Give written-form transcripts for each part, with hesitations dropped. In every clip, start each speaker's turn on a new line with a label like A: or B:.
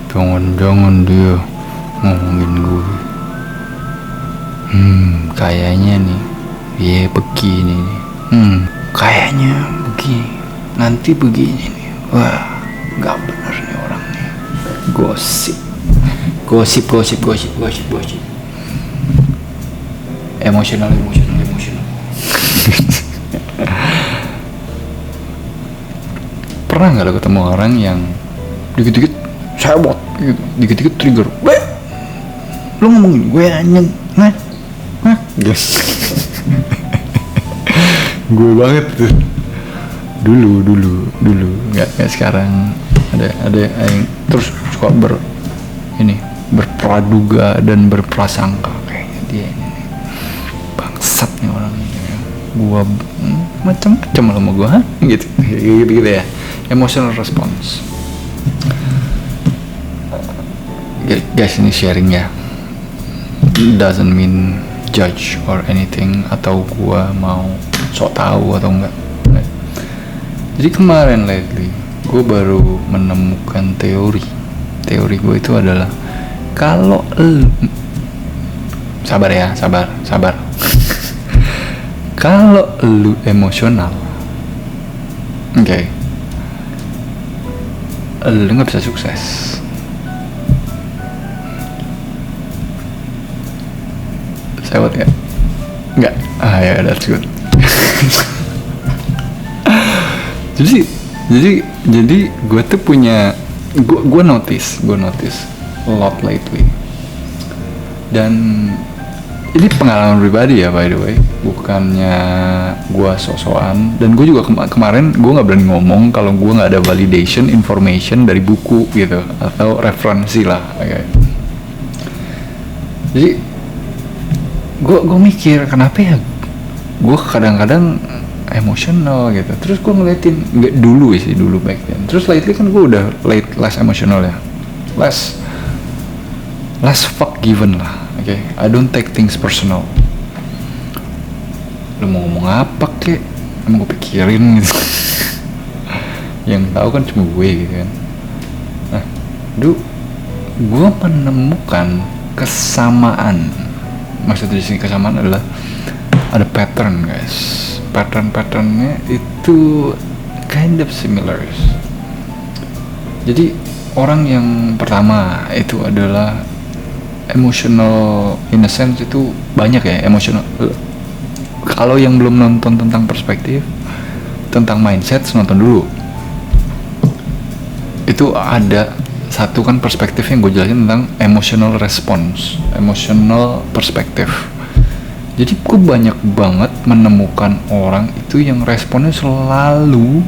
A: Jangan-jangan dia ngomongin gue. Kayaknya nih dia begini nih. Kayaknya begini, nanti begini nih. Wah, gak bener nih orang nih. Gosip. Emosional. Pernah nggak lo ketemu orang yang dikit-dikit sabot gitu, dikit-dikit trigger, lo ngomongin gue anjing, guys. Gue banget tuh dulu nggak sekarang. Ada yang terus suka berpraduga dan berprasangka kayaknya dia ini bangsat nih orang ini. Gua macam-macam sama gua gitu ya. Emotional response. Guys, ini sharing ya, doesn't mean judge or anything atau gua mau sok tahu atau enggak. Jadi kemarin lately gue baru menemukan teori gue itu adalah kalau sabar kalau lu emosional, lu nggak bisa sukses. Sewot ya? Nggak? Ya that's good. jadi gue tuh punya, gue notice a lot lately, dan ini pengalaman pribadi ya, by the way, bukannya gue sok-sokan. Dan gue juga kemarin gue nggak berani ngomong kalau gue nggak ada validation information dari buku gitu atau referensi lah. Jadi gue mikir kenapa ya gue kadang-kadang emosional gitu. Terus gue ngeliatin, nggak dulu back then. Terus lately kan gue udah less emotional ya, less forgiven lah. I don't take things personal. Lu mau ngomong apa kek, emang gue pikirin gitu. Yang tahu kan cuma gue gitu kan. Nah, gue menemukan kesamaan. Maksudnya di sini kesamaan adalah ada pattern, guys. Pattern-patternnya itu kind of similar. Jadi orang yang pertama itu adalah emotional innocence, itu banyak ya emotional. Kalau yang belum nonton tentang perspektif, tentang mindset, nonton dulu. Itu ada satu kan perspektif yang gue jelasin tentang emotional response, emotional perspective. Jadi gue banyak banget menemukan orang itu yang responnya selalu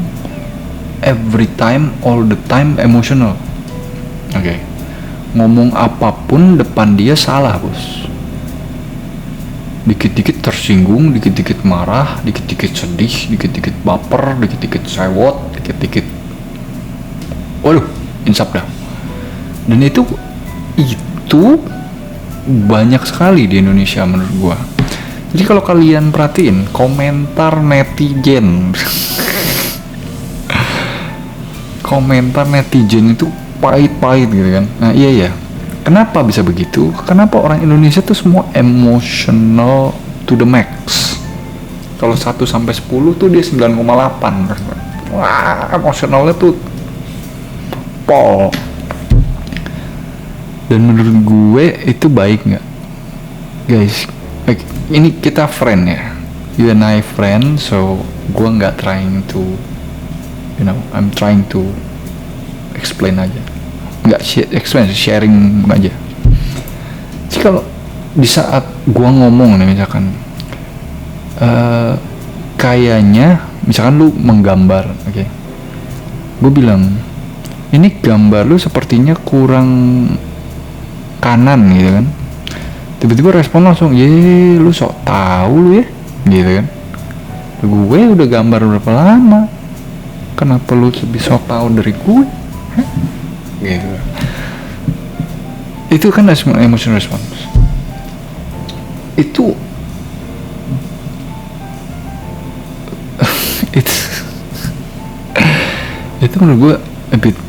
A: every time, all the time emotional. Ngomong apapun depan dia salah, bos. Dikit-dikit tersinggung, dikit-dikit marah, dikit-dikit sedih, dikit-dikit baper, dikit-dikit sewot, dikit-dikit waduh, insap dah. Dan itu banyak sekali di Indonesia menurut gua. Jadi kalau kalian perhatiin komentar netizen itu pahit-pahit gitu kan. Nah iya, kenapa bisa begitu? Kenapa orang Indonesia tuh semua emotional to the max? Kalau 1 sampai 10 tuh dia 9,8. Wah, emosionalnya tuh pol. Dan menurut gue itu baik nggak, guys? Ini kita friend ya, you and I friend, so gue nggak trying to, I'm trying to explain aja, nggak explain, sharing aja. Jadi kalau di saat gue ngomong nih misalkan, kayaknya misalkan lu menggambar, gue bilang ini gambar lu sepertinya kurang kanan gitu kan. Tiba-tiba respon langsung, ye lu sok tahu lu ya, gitu kan. Gue udah gambar berapa lama, kenapa lu lebih sok tahu dari gue? Gitu. Itu kan emotional response. Itu menurut gue a bit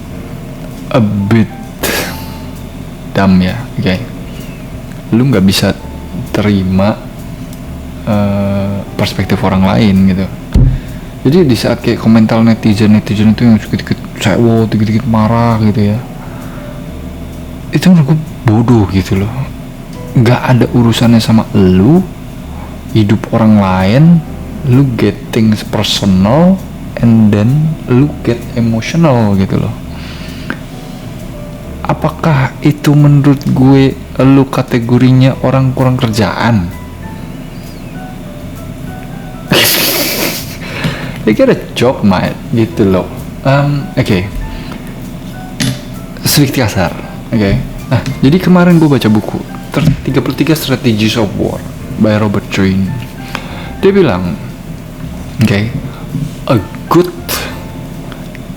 A: a bit dumb ya, oke. Lu nggak bisa terima perspektif orang lain gitu. Jadi di saat kayak komentar netizen itu yang dikit-dikit cewek, dikit-dikit marah gitu ya, itu menurut gue bodoh gitu loh. Nggak ada urusannya sama lu, hidup orang lain. Lu get things personal and then lu get emotional gitu loh. Apakah itu menurut gue lu kategorinya orang kurang kerjaan? You get a job, mate, gitu loh. Oke. Sedikit kasar, oke. Nah, jadi kemarin gue baca buku 33 Strategies of War by Robert Greene. Dia bilang, a good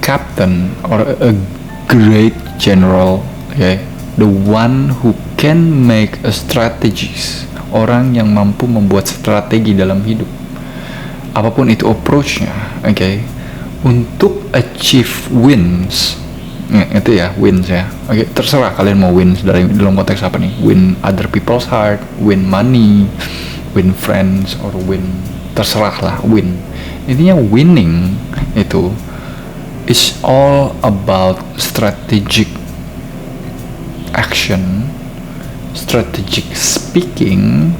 A: captain or a great general, the one who can make a strategies, orang yang mampu membuat strategi dalam hidup, apapun itu approach-nya, untuk achieve wins. Itu ya, wins ya. Terserah kalian mau wins dalam konteks apa nih? Win other people's heart, win money, win friends, or win, terserah lah, win. Intinya winning itu is all about strategic action, strategic speaking,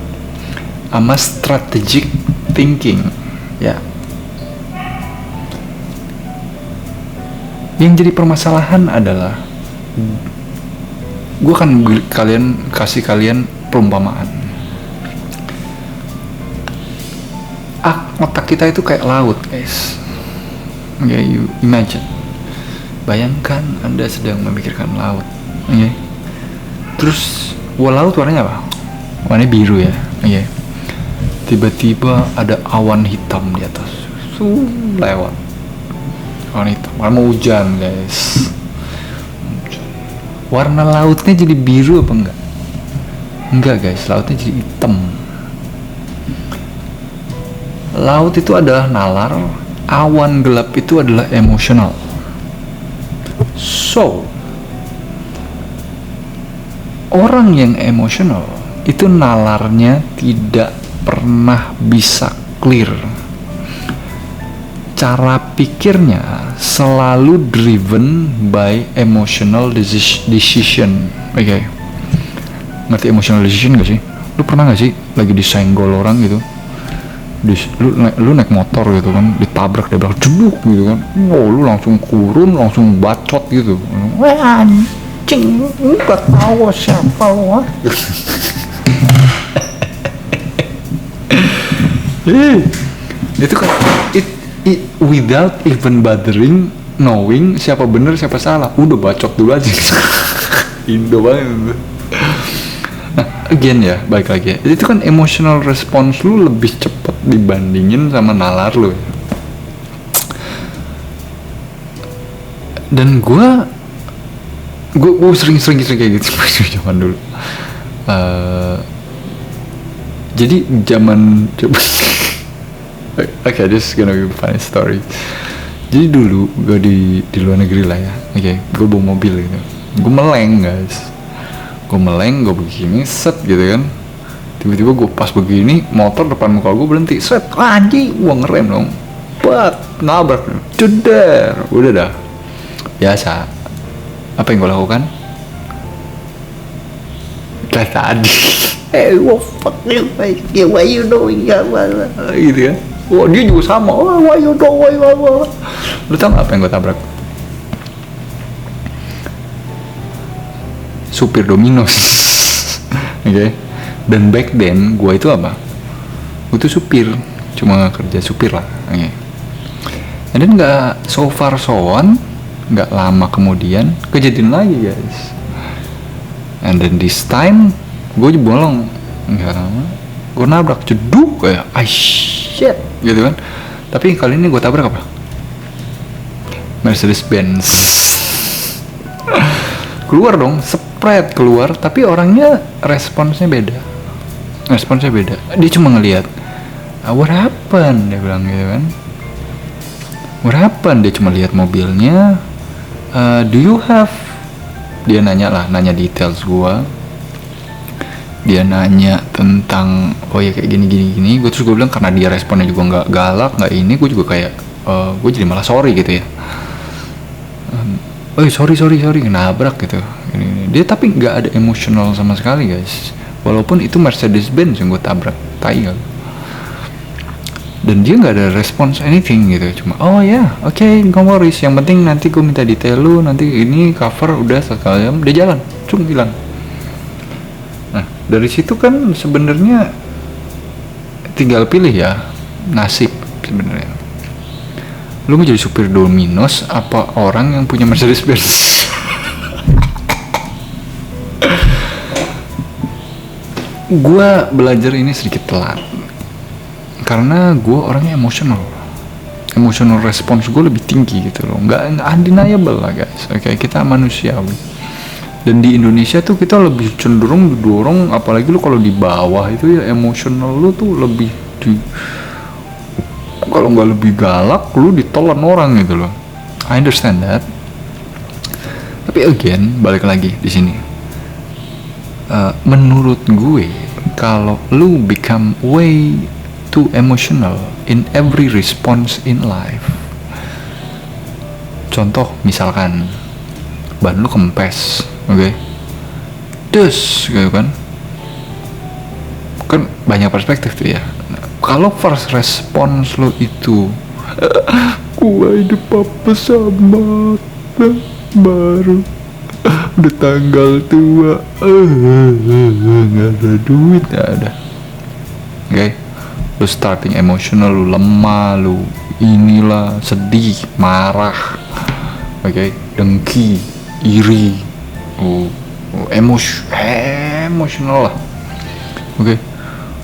A: sama strategic thinking ya. Yang jadi permasalahan adalah gue akan kasih kalian perumpamaan. Otak kita itu kayak laut, guys. You imagine, bayangkan Anda sedang memikirkan laut, terus laut warnanya apa? Warnanya biru ya, Tiba-tiba ada awan hitam di atas, lewat. Awan hitam, mau hujan, guys. Warna lautnya jadi biru apa enggak? Enggak, guys, lautnya jadi hitam. Laut itu adalah nalar, awan gelap itu adalah emosional. So, orang yang emosional itu nalarnya tidak pernah bisa clear. Cara pikirnya selalu driven by emotional decision. Ngerti emotional decision gak sih? Lu pernah gak sih lagi disenggol orang gitu? Lu naik motor gitu kan, ditabrak jeduk gitu kan, lu langsung kurun, langsung bacot gitu. Wah, anjing, lu gak tahu siapa lu. Itu kan without even bothering knowing siapa bener siapa salah, udah bacot dulu aja. Indo banget. Nah, again ya, balik lagi ya. Itu kan emotional response lu lebih cepat dibandingin sama nalar lu. Dan gue sering kayak gitu zaman dulu. Jadi zaman okay, this is gonna be a funny story. Jadi dulu gue di luar negeri lah ya. Gue bawa mobil gitu. Gue meleng, guys. Gue begini, set gitu kan. Tiba-tiba gue pas begini, motor depan muka gue berhenti, set, anjing, gue ngerem dong, nabrak, ceder, udah dah. Biasa. Apa yang gue lakukan? Kayak tadi. What fuck you, why you doing that? Gitu kan. Wah, dia juga sama. Why you doing? Lu tau gak apa yang gue tabrak? Supir Domino's. Dan back then gue itu apa? Gue tuh supir, cuma kerja supir lah. Dan nggak so far so on, nggak lama kemudian kejadian lagi, guys. And then this time gue bolong, nggak lama gue nabrak, jeduk kayak shit gitu kan. Tapi kali ini gue tabrak apa? Mercedes Benz. Keluar dong, spread keluar, tapi orangnya responsnya beda. Dia cuma ngelihat, what happened, dia bilang gitu kan. What happened? Dia cuma lihat mobilnya. Do you have Dia nanya details gue. Dia nanya tentang oh ya kayak gini. Gue bilang karena dia responnya juga nggak galak, nggak ini, gue juga kayak gue jadi malah sorry gitu ya. Sorry nabrak gitu. Ini. Dia tapi nggak ada emosional sama sekali guys. Walaupun itu Mercedes-Benz yang gue tabrak, tai kan. Dan dia nggak ada respons anything gitu, cuma oke, no worries, yang penting nanti gue minta detail lu, nanti ini cover udah sekalian, dia jalan, cuma bilang. Nah dari situ kan sebenarnya tinggal pilih ya, nasib sebenarnya. Lu mau jadi supir Domino's apa orang yang punya Mercedes-Benz? Gue belajar ini sedikit telat karena gue orangnya emotional response gue lebih tinggi gitu loh, nggak undeniable lah guys. Oke, kita manusiawi, dan di Indonesia tuh kita lebih cenderung didorong, apalagi lu kalau di bawah itu ya emotional lu tuh lebih kalau nggak lebih galak lu ditelan orang gitu loh. I understand that, tapi again balik lagi di sini. Menurut gue kalau lu become way too emotional in every response in life. Contoh misalkan ban lu kempes, oke? Dus gitu kan banyak perspektif tuh ya. Kalau first response lu itu gua hidup apa sama baru udah tanggal tua, nggak ada duit, nggak ada, oke? Lu starting emotional, lu lemah, lu inilah sedih, marah, oke, dengki, iri, emotional lah, oke.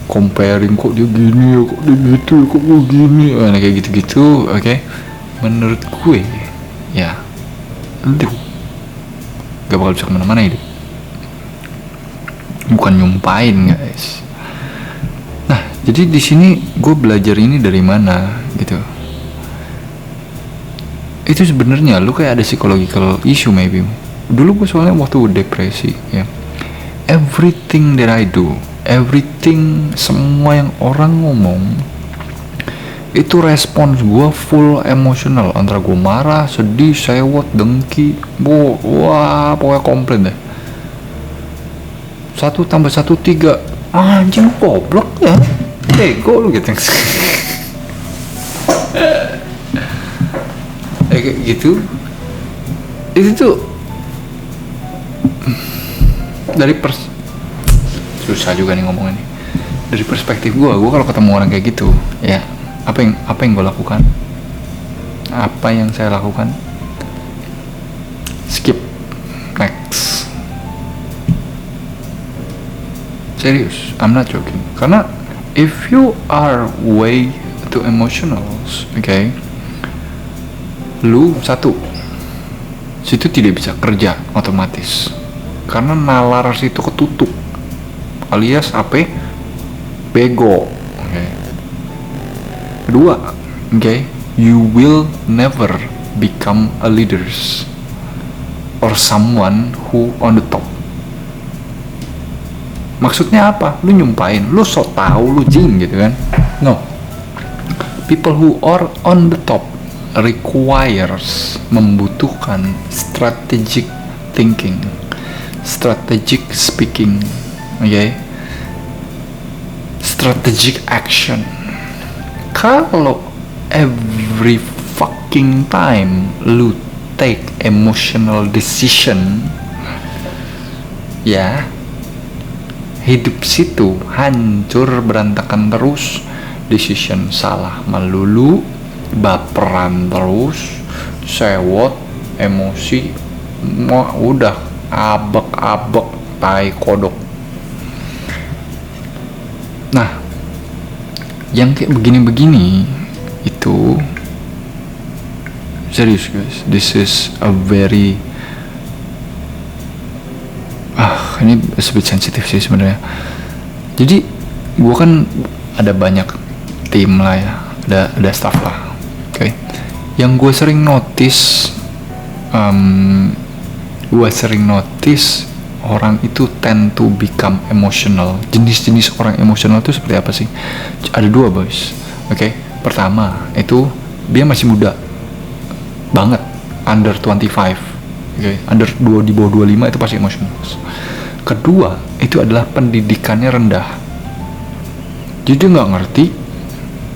A: Comparing, kok dia gini ya, kok dia gitu, kok gue gini, kayak gitu-gitu, oke. Menurut gue ya lu gak bakal bisa kemana-mana hidup, bukan nyumpain guys. Nah, jadi di sini gue belajar ini dari mana gitu. Itu sebenarnya lu kayak ada psychological issue maybe. Dulu gue soalnya waktu depresi ya. Everything that I do, everything, semua yang orang ngomong itu respons gue full emosional, antara gue marah, sedih, sewot, dengki, wah pokoknya komplain deh. 1 + 1 3. Anjing goblok ya, ego lu gitu. Kayak gitu. Itu tuh dari susah juga nih ngomongnya nih. Dari perspektif gue kalau ketemu orang kayak gitu ya, apa yang gue lakukan, apa yang saya lakukan, skip, next. Serius, I'm not joking. Karena if you are way too emotional, okay, lu satu, situ tidak bisa kerja otomatis karena nalar situ ketutup, alias apa? Bego. Okay. Kedua, okay, you will never become a leaders or someone who on the top. Maksudnya apa? Lu nyumpain, lu so tau, lu jing gitu kan? No. People who are on the top requires, membutuhkan strategic thinking, strategic speaking, okay? Strategic action. Kalau every fucking time lu take emotional decision, ya hidup situ hancur berantakan terus, decision salah melulu, baperan terus, sewot, emosi, udah abek-abek tai kodok. Nah, yang kayak begini-begini itu serius guys, this is a very ini sebut sensitif sih sebenarnya. Jadi gue kan ada banyak tim lah ya, ada staff lah, oke. Yang gue sering notice gue sering notice orang itu tend to become emotional. Jenis-jenis orang emotional itu seperti apa sih? Ada dua, boys. Oke, pertama itu dia masih muda banget, under 25. Oke, di bawah 25 itu pasti emotional. Kedua, itu adalah pendidikannya rendah. Jadi dia nggak ngerti,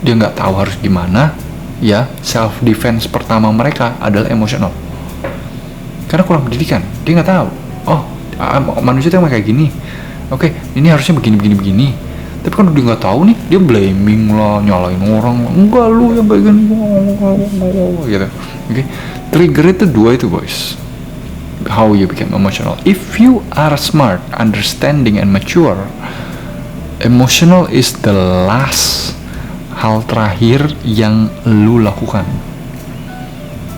A: dia nggak tahu harus gimana. Ya, self defense pertama mereka adalah emotional. Karena kurang pendidikan, dia nggak tahu. Oh, manusia itu emang kayak gini. Oke, ini harusnya begini. Tapi kan dia nggak tahu nih, dia blaming lah, nyalain orang. Enggak, lu yang kayak gini, gitu. Oke, trigger itu dua itu, boys. How you become emotional. If you are smart, understanding, and mature, emotional is the last hal terakhir yang lu lakukan.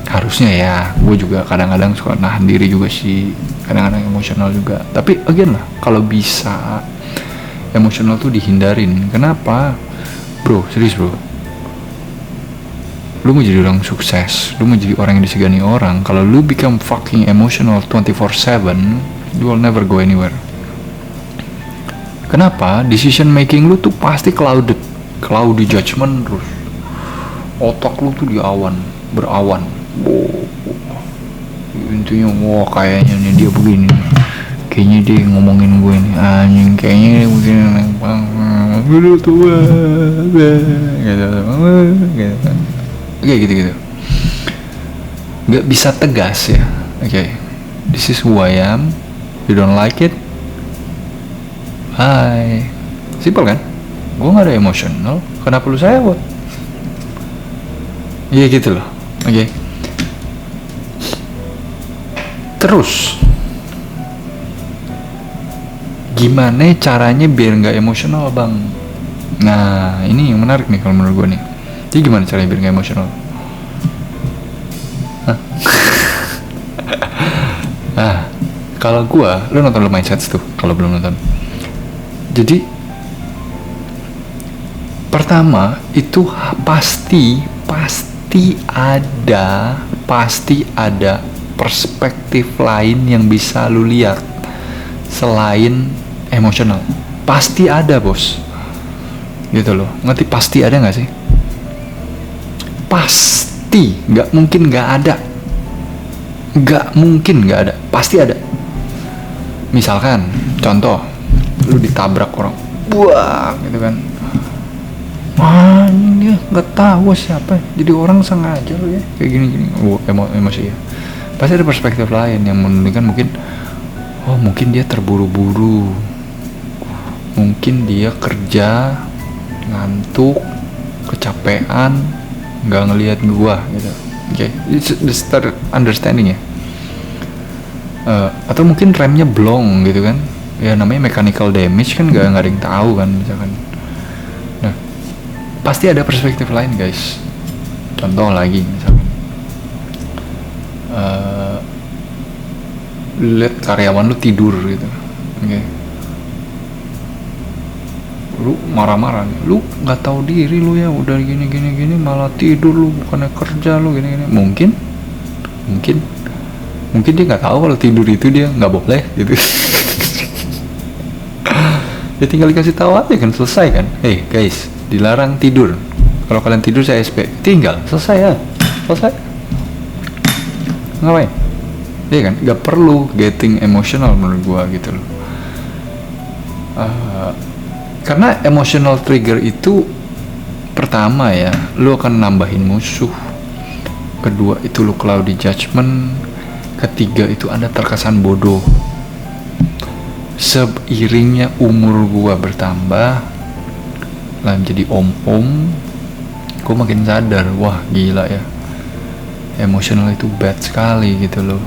A: Harusnya ya, gue juga kadang-kadang suka nahan diri juga sih, kadang-kadang emosional juga. Tapi again lah, kalau bisa emosional tuh dihindarin. Kenapa? Bro, serius bro, lu mau jadi orang sukses, lu mau jadi orang yang disegani orang, kalau lu become fucking emotional 24/7, you will never go anywhere. Kenapa? Decision making lu tuh pasti cloudy judgment terus. Otak lu tuh berawan. Intinya, wah kayaknya nih dia begini nih. Kayaknya dia ngomongin gue nih, anjing, kayaknya dia begini nih. Dulu tua. Gitu. Gak bisa tegas ya. Oke. This is who I am. You don't like it? Bye. Simple kan? Gue gak ada emotional. Kenapa lu saya buat? Iya gitu loh. Oke. Terus gimana caranya biar gak emosional, bang? Nah, ini yang menarik nih kalau menurut gue nih. Jadi gimana caranya biar gak emosional? Kalau gue, lu nonton The Mindsets tuh kalau belum nonton. Jadi pertama itu pasti ada perspektif lain yang bisa lu lihat selain emosional. Pasti ada, bos. Gitu loh. Ngerti pasti ada nggak sih? Pasti, nggak mungkin nggak ada. Pasti ada. Misalkan, contoh, lu ditabrak orang, buang, gitu kan. Dia nggak tahu siapa, jadi orang sengaja lo ya kayak gini. Emosi ya. Pasti ada perspektif lain yang menunjukkan mungkin dia terburu-buru, mungkin dia kerja ngantuk, kecapean, nggak ngelihat gua gitu. Oke, it's the start understanding ya. Atau mungkin remnya blong gitu kan, ya namanya mechanical damage kan, nggak ada yang tahu kan misalkan. Nah, pasti ada perspektif lain, guys. Contoh lagi misalkan, lihat karyawan lu tidur gitu, oke. Lu marah-marah, lu nggak tahu diri lu ya, udah gini malah tidur lu, bukannya kerja lu gini. Mungkin dia nggak tahu kalau tidur itu dia nggak boleh gitu. Ya tinggal dikasih tahu aja kan, selesai kan. Hey guys, dilarang tidur. Kalau kalian tidur saya SP, tinggal selesai ya, selesai. Ngapain? Iya kan, nggak perlu getting emotional menurut gua gitu loh. Karena emotional trigger itu, pertama ya, lu akan nambahin musuh. Kedua itu lu cloudy judgment. Ketiga itu Anda terkesan bodoh. Seiringnya umur gua bertambah, lah jadi om-om, gua makin sadar, wah gila ya, emotional itu bad sekali gitu loh.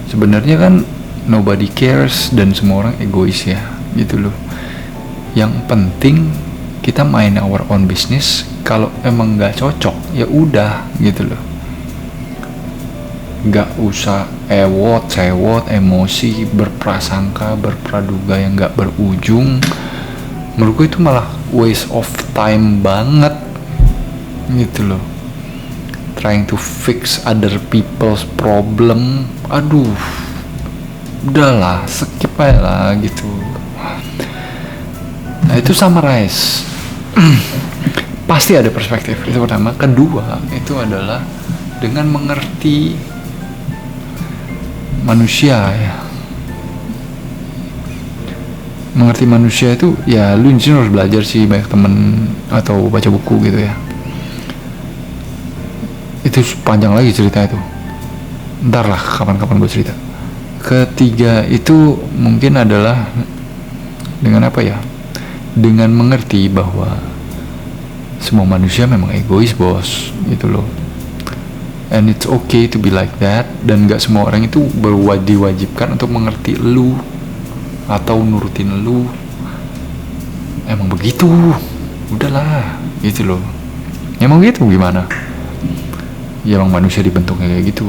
A: Sebenarnya kan nobody cares dan semua orang egois ya gitu loh. Yang penting kita main our own business. Kalau emang nggak cocok ya udah gitu loh. Nggak usah sewot, emosi, berprasangka, berpraduga yang nggak berujung. Menurut gue itu malah waste of time banget gitu loh. Trying to fix other people's problem, aduh, udahlah skip aja lah gitu. Nah itu summarize. Pasti ada perspektif, itu pertama. Kedua itu adalah dengan mengerti manusia ya. Mengerti manusia itu ya lu di sini harus belajar sih, banyak temen atau baca buku gitu ya. Itu panjang lagi cerita itu, ntar lah kapan-kapan gue cerita. Ketiga itu mungkin adalah dengan apa ya, dengan mengerti bahwa semua manusia memang egois bos gitu loh, and it's okay to be like that. Dan gak semua orang itu diwajibkan untuk mengerti lu atau nurutin lu, emang begitu, udahlah gitu loh. Emang gitu gimana ya, emang manusia dibentuknya kayak gitu.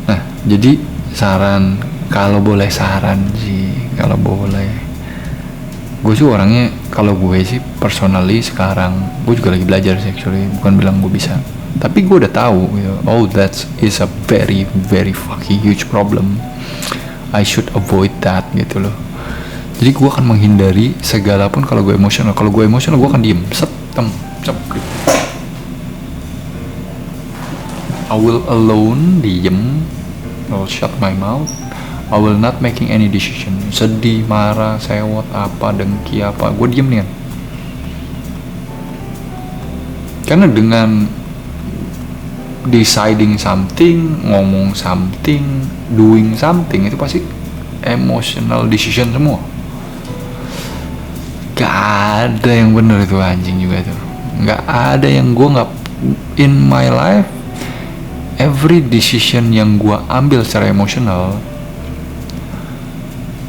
A: Nah jadi saran, kalau boleh saran sih, kalau boleh, gue sih orangnya, kalau gue sih personally sekarang gue juga lagi belajar sih actually, bukan bilang gue bisa, tapi gue udah tahu gitu, oh that is a very very fucking huge problem, I should avoid that gitu loh. Jadi gue akan menghindari segala pun. Kalau gue emosional gue akan diem, I will alone, diem, I will shut my mouth, I will not making any decision. Sedih, marah, sewot, apa, dengki, apa, gue diem nih kan. Karena dengan deciding something, ngomong something, doing something, itu pasti emotional decision semua. Gak ada yang bener itu, anjing juga tuh. Gak ada yang gue gak, in my life, every decision yang gue ambil secara emosional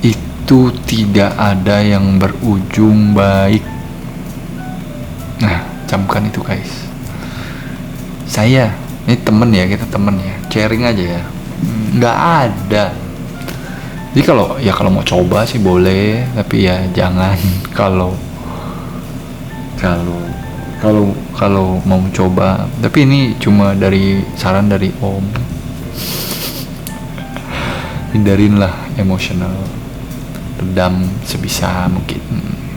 A: itu tidak ada yang berujung baik. Nah, camkan itu guys. Saya, ini temen ya, kita temen ya, sharing aja ya. Nggak ada. Jadi kalau mau coba sih boleh, tapi ya jangan kalau mau coba. Tapi ini cuma dari saran dari Om. Hindarinlah emosional, redam sebisa mungkin.